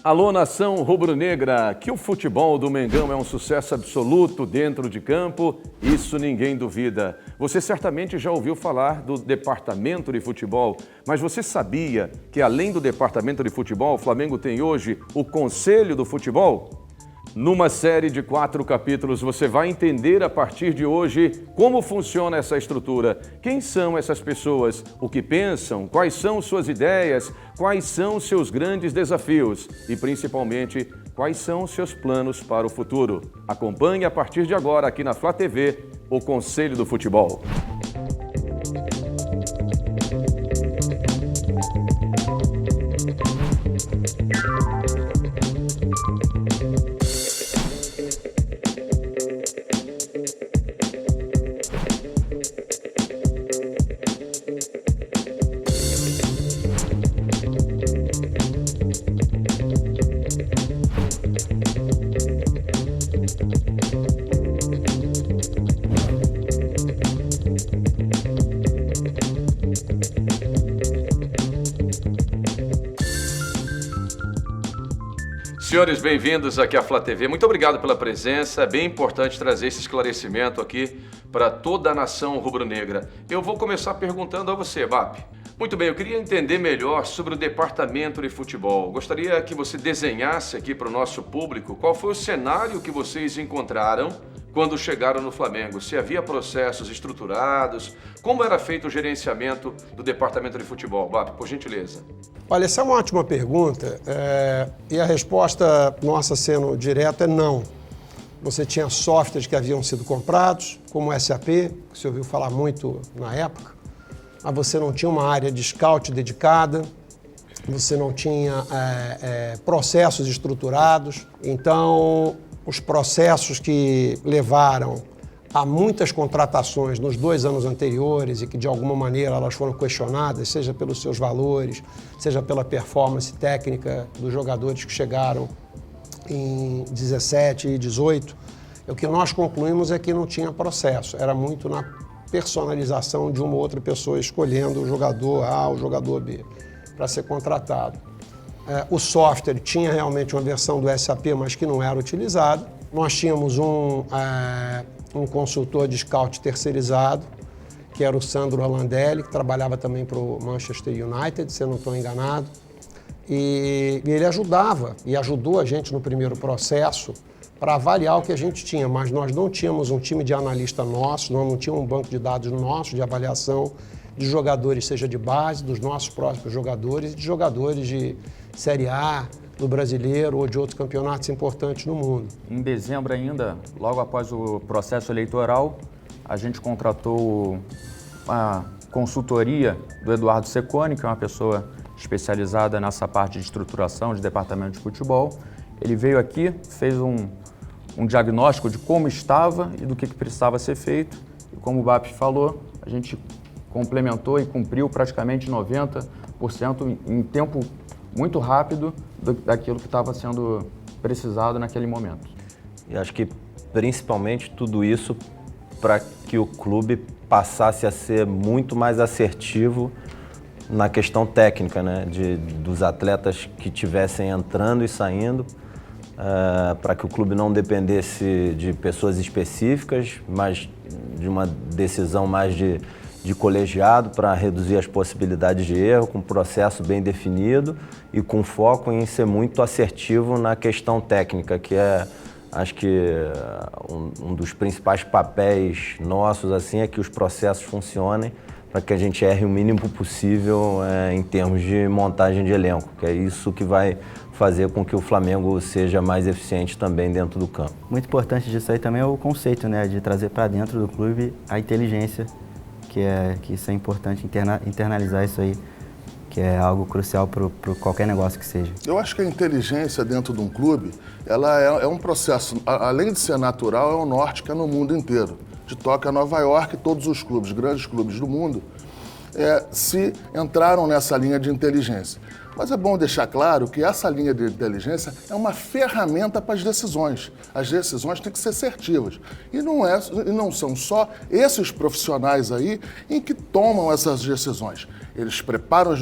Alô, nação rubro-negra, que o futebol do Mengão é um sucesso absoluto dentro de campo, isso ninguém duvida. Você certamente já ouviu falar do departamento de futebol, mas você sabia que além do departamento de futebol, o Flamengo tem hoje o Conselho do Futebol? Numa série de 4 capítulos, você vai entender a partir de hoje como funciona essa estrutura, quem são essas pessoas, o que pensam, quais são suas ideias, quais são seus grandes desafios e, principalmente, quais são seus planos para o futuro. Acompanhe a partir de agora aqui na Flá TV o Conselho do Futebol. Senhores, bem-vindos aqui à Flá TV. Muito obrigado pela presença. É bem importante trazer esse esclarecimento aqui para toda a nação rubro-negra. Eu vou começar perguntando a você, BAP. Muito bem, eu queria entender melhor sobre o departamento de futebol. Gostaria que você desenhasse aqui para o nosso público qual foi o cenário que vocês encontraram quando chegaram no Flamengo. Se havia processos estruturados, como era feito o gerenciamento do departamento de futebol? BAP, por gentileza. Olha, essa é uma ótima pergunta e a resposta nossa, sendo direta, é não. Você tinha softwares que haviam sido comprados, como o SAP, que você ouviu falar muito na época, mas você não tinha uma área de scout dedicada, você não tinha processos estruturados. Então, os processos que levaram a muitas contratações nos 2 anos anteriores e que de alguma maneira elas foram questionadas, seja pelos seus valores, seja pela performance técnica dos jogadores que chegaram em 17 e 18, o que nós concluímos é que não tinha processo, era muito na personalização de uma ou outra pessoa escolhendo o jogador A ou o jogador B para ser contratado. O software tinha realmente uma versão do SAP, mas que não era utilizado. Nós tínhamos um consultor de scout terceirizado, que era o Sandro Alandelli, que trabalhava também para o Manchester United, se eu não estou enganado. E ele ajudava e ajudou a gente no primeiro processo para avaliar o que a gente tinha, mas nós não tínhamos um time de analista nosso, nós não tínhamos um banco de dados nosso de avaliação de jogadores, seja de base, dos nossos próprios jogadores e de jogadores de Série A, do brasileiro ou de outros campeonatos importantes no mundo. Em dezembro ainda, logo após o processo eleitoral, a gente contratou a consultoria do Eduardo Secone, que é uma pessoa especializada nessa parte de estruturação de departamento de futebol. Ele veio aqui, fez um diagnóstico de como estava e do que precisava ser feito. E como o BAP falou, a gente complementou e cumpriu praticamente 90% em tempo muito rápido daquilo que estava sendo precisado naquele momento. E acho que principalmente tudo isso para que o clube passasse a ser muito mais assertivo na questão técnica, né? Dos atletas que estivessem entrando e saindo, para que o clube não dependesse de pessoas específicas, mas de uma decisão mais de colegiado para reduzir as possibilidades de erro, com um processo bem definido e com foco em ser muito assertivo na questão técnica, que é, acho que um dos principais papéis nossos assim, é que os processos funcionem para que a gente erre o mínimo possível em termos de montagem de elenco, que é isso que vai fazer com que o Flamengo seja mais eficiente também dentro do campo. Muito importante disso aí também é o conceito, né, de trazer para dentro do clube a inteligência, que isso é importante, internalizar isso aí, que é algo crucial para qualquer negócio que seja. Eu acho que a inteligência dentro de um clube, ela é um processo, além de ser natural, é o norte que é no mundo inteiro. De toca a Nova York, todos os clubes, grandes clubes do mundo, se entraram nessa linha de inteligência. Mas é bom deixar claro que essa linha de inteligência é uma ferramenta para as decisões. As decisões têm que ser assertivas. E não são só esses profissionais aí em que tomam essas decisões. Eles preparam os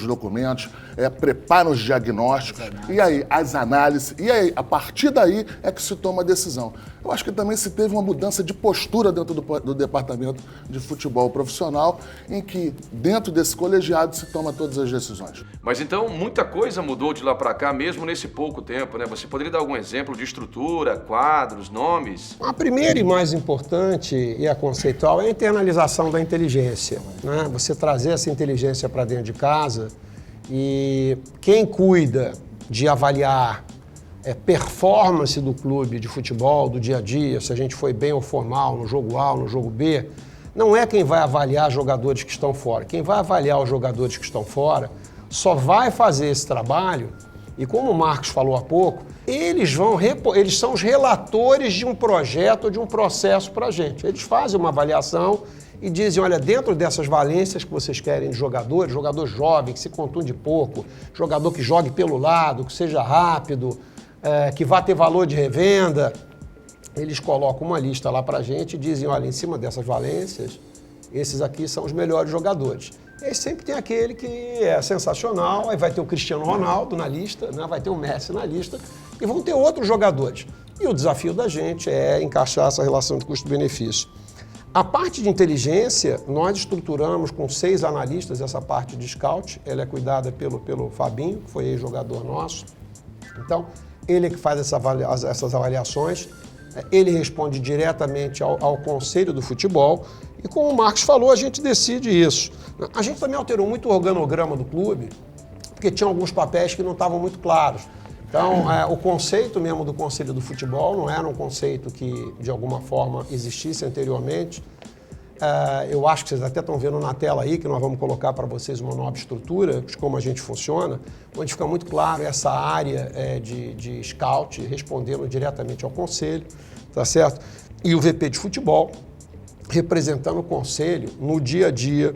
documentos, preparam os diagnósticos, e aí as análises, e aí a partir daí é que se toma a decisão. Eu acho que também se teve uma mudança de postura dentro do departamento de futebol profissional, em que dentro desse colegiado se toma todas as decisões. Mas então muita coisa mudou de lá para cá, mesmo nesse pouco tempo, né? Você poderia dar algum exemplo de estrutura, quadros, nomes? A primeira e mais importante e a conceitual é a internalização da inteligência, né? Você trazer essa inteligência para dentro de casa e quem cuida de avaliar performance do clube de futebol, do dia a dia, se a gente foi bem ou for mal no jogo A ou no jogo B, não é quem vai avaliar jogadores que estão fora. Quem vai avaliar os jogadores que estão fora só vai fazer esse trabalho, e como o Marcos falou há pouco, eles são os relatores de um projeto ou de um processo para a gente. Eles fazem uma avaliação e dizem, olha, dentro dessas valências que vocês querem de jogador jovem, que se contunde pouco, jogador que jogue pelo lado, que seja rápido, que vá ter valor de revenda, eles colocam uma lista lá pra gente e dizem, olha, em cima dessas valências, esses aqui são os melhores jogadores. E sempre tem aquele que é sensacional, aí vai ter o Cristiano Ronaldo na lista, né? Vai ter o Messi na lista, e vão ter outros jogadores. E o desafio da gente é encaixar essa relação de custo-benefício. A parte de inteligência, nós estruturamos com 6 analistas essa parte de scout, ela é cuidada pelo Fabinho, que foi ex-jogador nosso. Então, ele é que faz essas avaliações, ele responde diretamente ao Conselho do Futebol e, como o Marcos falou, a gente decide isso. A gente também alterou muito o organograma do clube, porque tinha alguns papéis que não estavam muito claros. Então, o conceito mesmo do Conselho do Futebol não era um conceito que, de alguma forma, existisse anteriormente. Eu acho que vocês até estão vendo na tela aí, que nós vamos colocar para vocês uma nova estrutura de como a gente funciona, onde fica muito claro essa área de scout, respondendo diretamente ao conselho, tá certo? E o VP de futebol, representando o conselho no dia a dia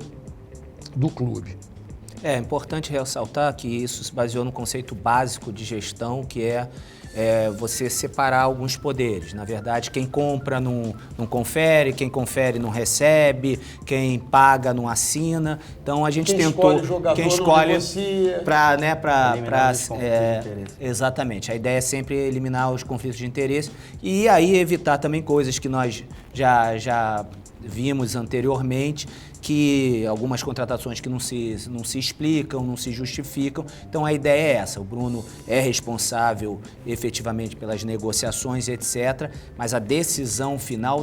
do clube. É importante ressaltar que isso se baseou no conceito básico de gestão, que é você separar alguns poderes. Na verdade, quem compra não confere, quem confere não recebe, quem paga não assina. Então a gente tentou, quem escolhe para exatamente. A ideia é sempre eliminar os conflitos de interesse e aí evitar também coisas que nós já vimos anteriormente, que algumas contratações que não se explicam, não se justificam. Então a ideia é essa, o Bruno é responsável efetivamente pelas negociações, etc., mas a decisão final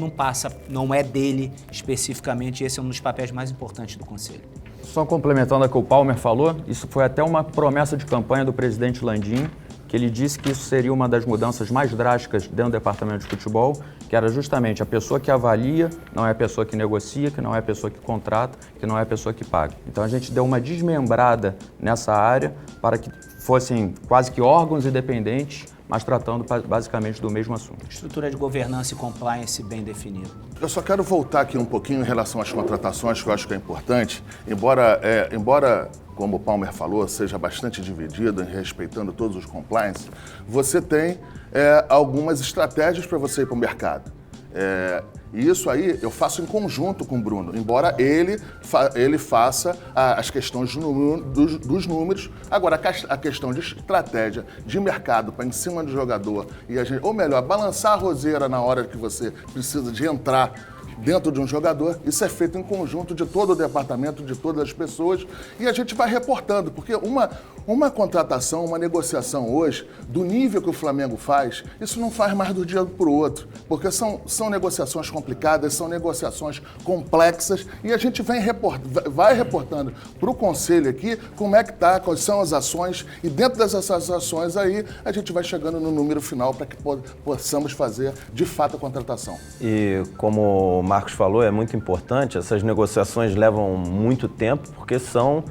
não é dele especificamente, esse é um dos papéis mais importantes do Conselho. Só complementando o que o Palmer falou, isso foi até uma promessa de campanha do presidente Landim, que ele disse que isso seria uma das mudanças mais drásticas dentro do departamento de futebol, que era justamente a pessoa que avalia, não é a pessoa que negocia, que não é a pessoa que contrata, que não é a pessoa que paga. Então a gente deu uma desmembrada nessa área para que fossem quase que órgãos independentes, mas tratando basicamente do mesmo assunto. Estrutura de governança e compliance bem definida. Eu só quero voltar aqui um pouquinho em relação às contratações, que eu acho que é importante, embora como o Palmer falou, seja bastante dividido, respeitando todos os compliance, você tem algumas estratégias para você ir para o mercado. E isso aí eu faço em conjunto com o Bruno, embora ele faça as questões dos números. Agora, a questão de estratégia de mercado para em cima do jogador, ou melhor, balançar a roseira na hora que você precisa de entrar dentro de um jogador, isso é feito em conjunto de todo o departamento, de todas as pessoas, e a gente vai reportando, porque uma contratação, uma negociação hoje, do nível que o Flamengo faz, isso não faz mais do dia para o outro, porque são negociações complicadas, são negociações complexas, e a gente vai reportando para o Conselho aqui como é que está, quais são as ações, e dentro dessas ações aí, a gente vai chegando no número final para que possamos fazer, de fato, a contratação. E como o Marcos falou, é muito importante, essas negociações levam muito tempo, porque são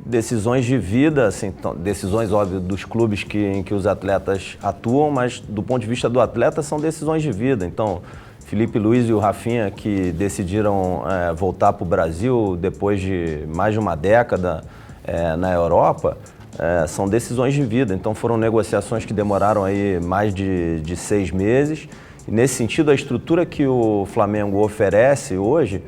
decisões de vida, assim, decisões, óbvio, dos clubes em que os atletas atuam, mas do ponto de vista do atleta são decisões de vida. Então, Felipe Luiz e o Rafinha, que decidiram voltar para o Brasil depois de mais de uma década, na Europa, são decisões de vida. Então foram negociações que demoraram aí mais de 6 meses. E nesse sentido, a estrutura que o Flamengo oferece hoje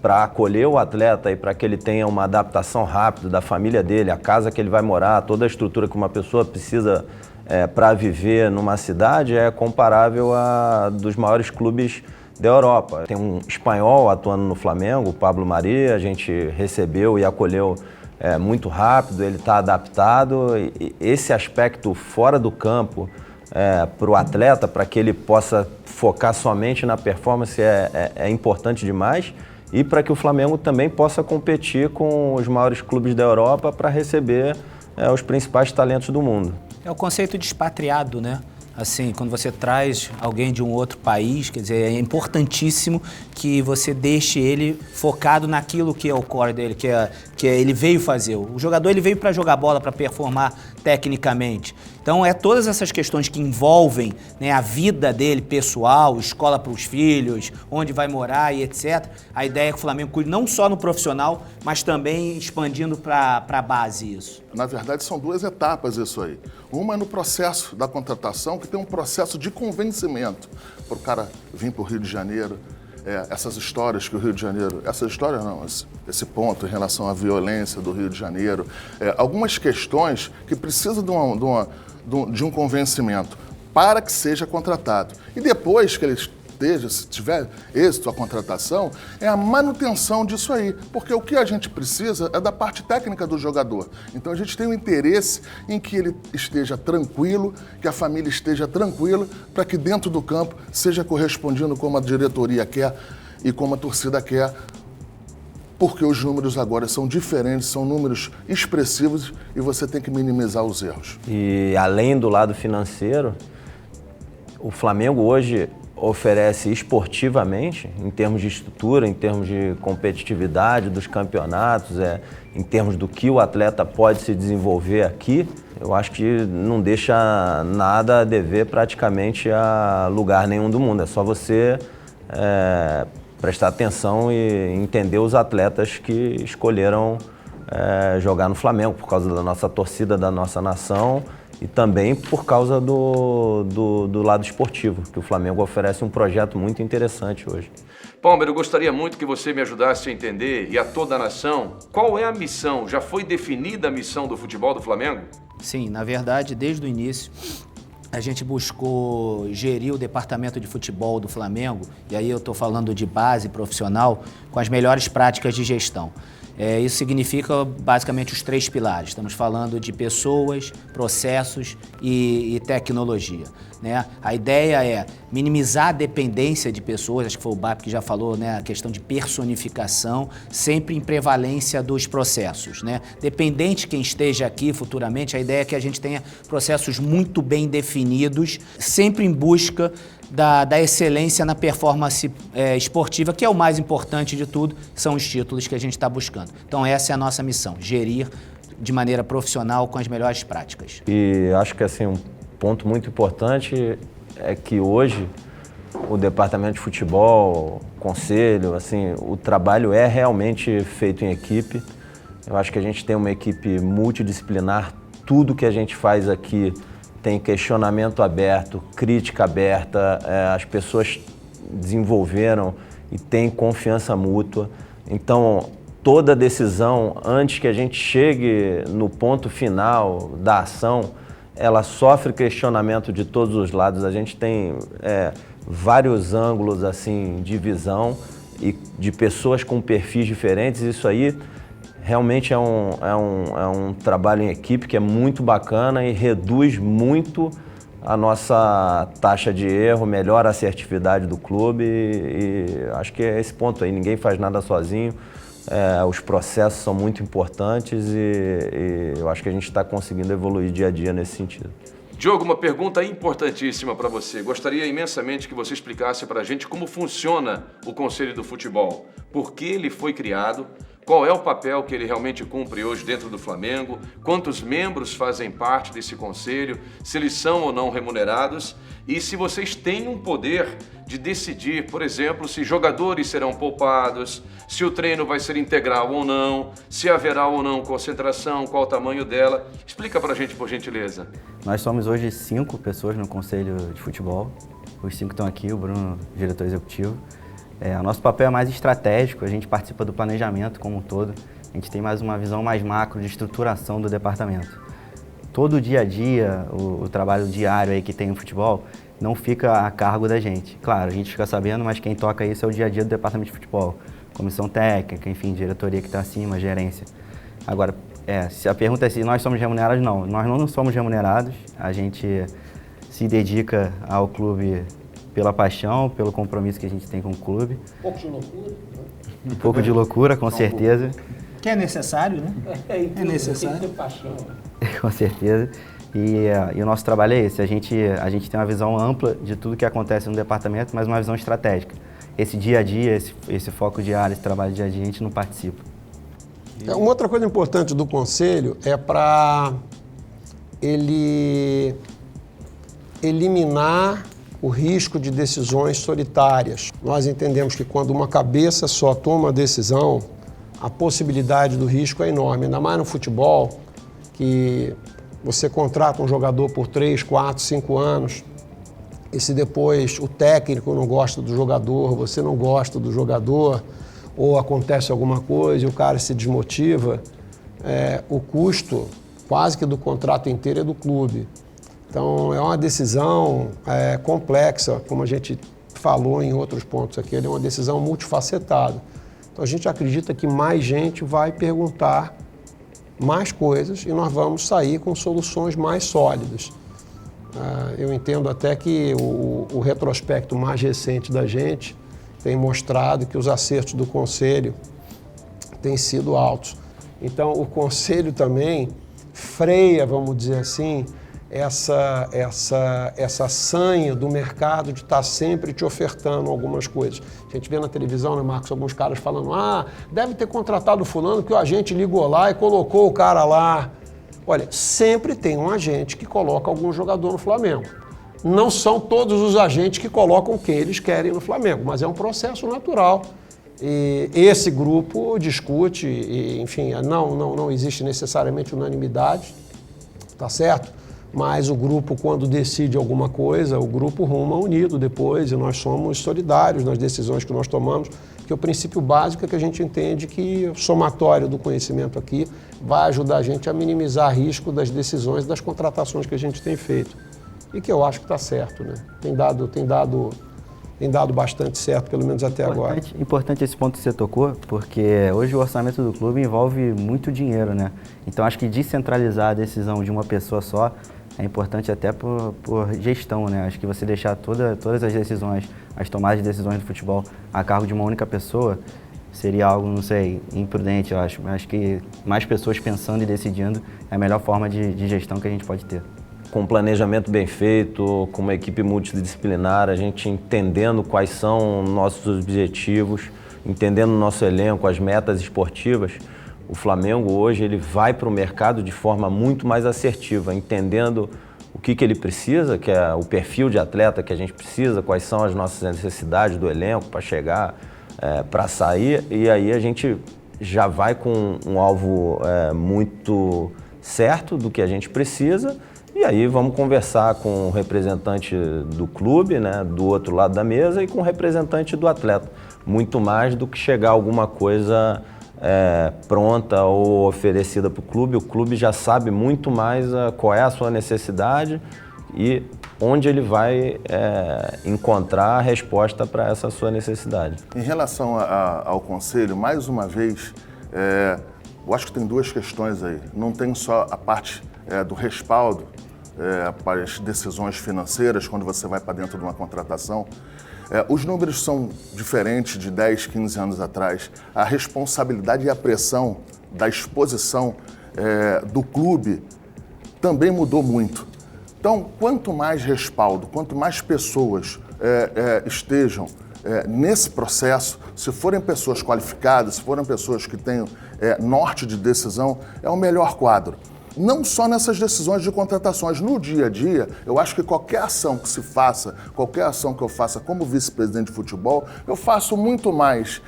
para acolher o atleta e para que ele tenha uma adaptação rápida da família dele, a casa que ele vai morar, toda a estrutura que uma pessoa precisa para viver numa cidade é comparável a dos maiores clubes da Europa. Tem um espanhol atuando no Flamengo, o Pablo Mari, a gente recebeu e acolheu muito rápido, ele está adaptado. E esse aspecto fora do campo para o atleta, para que ele possa focar somente na performance é importante demais. E para que o Flamengo também possa competir com os maiores clubes da Europa para receber os principais talentos do mundo. É o conceito de expatriado, né? Assim, quando você traz alguém de um outro país, quer dizer, é importantíssimo que você deixe ele focado naquilo que é o core dele, que ele veio fazer. O jogador ele veio para jogar bola, para performar tecnicamente. Então, todas essas questões que envolvem, né, a vida dele pessoal, escola para os filhos, onde vai morar e etc. A ideia é que o Flamengo cuide não só no profissional, mas também expandindo para a base isso. Na verdade, são 2 etapas isso aí. Uma é no processo da contratação, que tem um processo de convencimento para o cara vir para o Rio de Janeiro. Essas histórias que o Rio de Janeiro... Essas histórias não, esse ponto em relação à violência do Rio de Janeiro. Algumas questões que precisam de um convencimento para que seja contratado. E depois que ele se tiver êxito a contratação, é a manutenção disso aí. Porque o que a gente precisa é da parte técnica do jogador. Então a gente tem um interesse em que ele esteja tranquilo, que a família esteja tranquila, para que dentro do campo seja correspondiendo como a diretoria quer e como a torcida quer. Porque os números agora são diferentes, são números expressivos e você tem que minimizar os erros. E além do lado financeiro, o Flamengo hoje oferece esportivamente, em termos de estrutura, em termos de competitividade dos campeonatos, em termos do que o atleta pode se desenvolver aqui, eu acho que não deixa nada a dever praticamente a lugar nenhum do mundo. É só você prestar atenção e entender os atletas que escolheram jogar no Flamengo, por causa da nossa torcida, da nossa nação, e também por causa do lado esportivo, que o Flamengo oferece um projeto muito interessante hoje. Palmer, eu gostaria muito que você me ajudasse a entender, e a toda a nação, qual é a missão? Já foi definida a missão do futebol do Flamengo? Sim, na verdade, desde o início, a gente buscou gerir o departamento de futebol do Flamengo, e aí eu estou falando de base profissional, com as melhores práticas de gestão. Isso significa basicamente os 3 pilares. Estamos falando de pessoas, processos e tecnologia, né? A ideia é minimizar a dependência de pessoas, acho que foi o BAP que já falou, né? A questão de personificação, sempre em prevalência dos processos, né? Dependente de quem esteja aqui futuramente, a ideia é que a gente tenha processos muito bem definidos, sempre em busca da excelência na performance esportiva, que é o mais importante de tudo, são os títulos que a gente está buscando. Então essa é a nossa missão, gerir de maneira profissional com as melhores práticas. E acho que assim, um ponto muito importante é que hoje o departamento de futebol, o conselho, assim, o trabalho é realmente feito em equipe. Eu acho que a gente tem uma equipe multidisciplinar, tudo que a gente faz aqui tem questionamento aberto, crítica aberta, as pessoas desenvolveram e têm confiança mútua. Então, toda decisão, antes que a gente chegue no ponto final da ação, ela sofre questionamento de todos os lados. A gente tem vários ângulos assim, de visão e de pessoas com perfis diferentes. Isso aí realmente é um trabalho em equipe que é muito bacana e reduz muito a nossa taxa de erro, melhora a assertividade do clube e acho que é esse ponto aí, ninguém faz nada sozinho, os processos são muito importantes e eu acho que a gente está conseguindo evoluir dia a dia nesse sentido. Diogo, uma pergunta importantíssima para você. Gostaria imensamente que você explicasse para a gente como funciona o Conselho do Futebol, por que ele foi criado, qual é o papel que ele realmente cumpre hoje dentro do Flamengo, quantos membros fazem parte desse conselho, se eles são ou não remunerados e se vocês têm um poder de decidir, por exemplo, se jogadores serão poupados, se o treino vai ser integral ou não, se haverá ou não concentração, qual o tamanho dela. Explica pra gente, por gentileza. Nós somos hoje 5 pessoas no Conselho de Futebol. Os 5 estão aqui, o Bruno, diretor executivo. O nosso papel é mais estratégico, a gente participa do planejamento como um todo. A gente tem mais uma visão mais macro de estruturação do departamento. Todo o dia a dia, o trabalho diário aí que tem no futebol, não fica a cargo da gente. Claro, a gente fica sabendo, mas quem toca isso é o dia a dia do departamento de futebol. Comissão técnica, enfim, diretoria que está acima, gerência. Agora, se a pergunta é se nós somos remunerados, não. Nós não somos remunerados, a gente se dedica ao clube pela paixão, pelo compromisso que a gente tem com o clube. Um pouco de loucura, né? Um pouco de loucura, com certeza. Que é necessário, né? É necessário. Tem que ter paixão. Com certeza. E o nosso trabalho é esse, a gente tem uma visão ampla de tudo que acontece no departamento, mas uma visão estratégica. Esse dia a dia, esse foco diário, esse trabalho dia a dia, a gente não participa. Uma outra coisa importante do Conselho é para ele eliminar o risco de decisões solitárias. Nós entendemos que quando uma cabeça só toma a decisão, a possibilidade do risco é enorme, ainda mais no futebol, que você contrata um jogador por 3, 4, 5 anos, e se depois o técnico não gosta do jogador, você não gosta do jogador, ou acontece alguma coisa e o cara se desmotiva, o custo quase que do contrato inteiro é do clube. Então é uma decisão complexa, como a gente falou em outros pontos aqui, é uma decisão multifacetada. Então a gente acredita que mais gente vai perguntar mais coisas e nós vamos sair com soluções mais sólidas. Eu entendo até que o retrospecto mais recente da gente tem mostrado que os acertos do Conselho têm sido altos. Então o Conselho também freia, vamos dizer assim, essa sanha do mercado de estar sempre te ofertando algumas coisas. A gente vê na televisão, né, Marcos, alguns caras falando, deve ter contratado fulano que o agente ligou lá e colocou o cara lá. Olha, sempre tem um agente que coloca algum jogador no Flamengo. Não são todos os agentes que colocam quem eles querem no Flamengo, mas é um processo natural. E esse grupo discute, e, enfim, não existe necessariamente unanimidade, tá certo? Mas o grupo, quando decide alguma coisa, o grupo ruma unido depois e nós somos solidários nas decisões que nós tomamos, que o princípio básico é que a gente entende que o somatório do conhecimento aqui vai ajudar a gente a minimizar risco das decisões e das contratações que a gente tem feito. E que eu acho que está certo, né? Tem dado bastante certo, pelo menos até agora. Importante esse ponto que você tocou, porque hoje o orçamento do clube envolve muito dinheiro, né? Então acho que descentralizar a decisão de uma pessoa só é importante até por gestão, né? Acho que você deixar todas as decisões, as tomadas de decisões do futebol a cargo de uma única pessoa seria algo, não sei, imprudente, eu acho. Mas acho que mais pessoas pensando e decidindo é a melhor forma de gestão que a gente pode ter. Com um planejamento bem feito, com uma equipe multidisciplinar, a gente entendendo quais são nossos objetivos, entendendo o nosso elenco, as metas esportivas, o Flamengo hoje ele vai para o mercado de forma muito mais assertiva, entendendo o que ele precisa, que é o perfil de atleta que a gente precisa, quais são as nossas necessidades do elenco para chegar, para sair, e aí a gente já vai com um alvo muito certo do que a gente precisa. E aí vamos conversar com o representante do clube, né, do outro lado da mesa, e com o representante do atleta. Muito mais do que chegar alguma coisa pronta ou oferecida para o clube já sabe muito mais qual é a sua necessidade e onde ele vai encontrar a resposta para essa sua necessidade. Em relação ao Conselho, mais uma vez, eu acho que tem duas questões aí. Não tem só a parte do respaldo para as decisões financeiras, quando você vai para dentro de uma contratação. Os números são diferentes de 10, 15 anos atrás. A responsabilidade e a pressão da exposição do clube também mudou muito. Então, quanto mais respaldo, quanto mais pessoas estejam nesse processo, se forem pessoas qualificadas, se forem pessoas que tenham norte de decisão, é o melhor quadro. Não só nessas decisões de contratações, no dia a dia, eu acho que qualquer ação que se faça, qualquer ação que eu faça como vice-presidente de futebol, eu faço muito mais,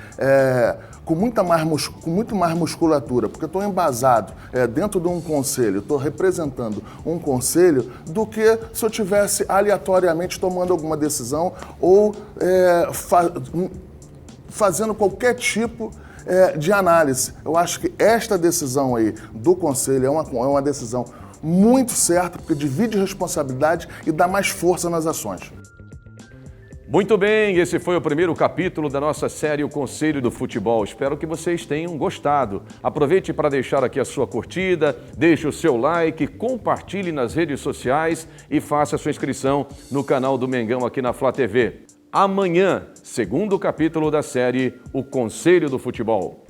com muito mais musculatura, porque eu estou embasado dentro de um conselho, estou representando um conselho, do que se eu tivesse aleatoriamente tomando alguma decisão ou fazendo qualquer tipo de análise. Eu acho que esta decisão aí do Conselho é uma decisão muito certa, porque divide responsabilidade e dá mais força nas ações. Muito bem, esse foi o primeiro capítulo da nossa série O Conselho do Futebol. Espero que vocês tenham gostado. Aproveite para deixar aqui a sua curtida, deixe o seu like, compartilhe nas redes sociais e faça a sua inscrição no canal do Mengão aqui na Flá TV. Amanhã, segundo capítulo da série O Conselho do Futebol.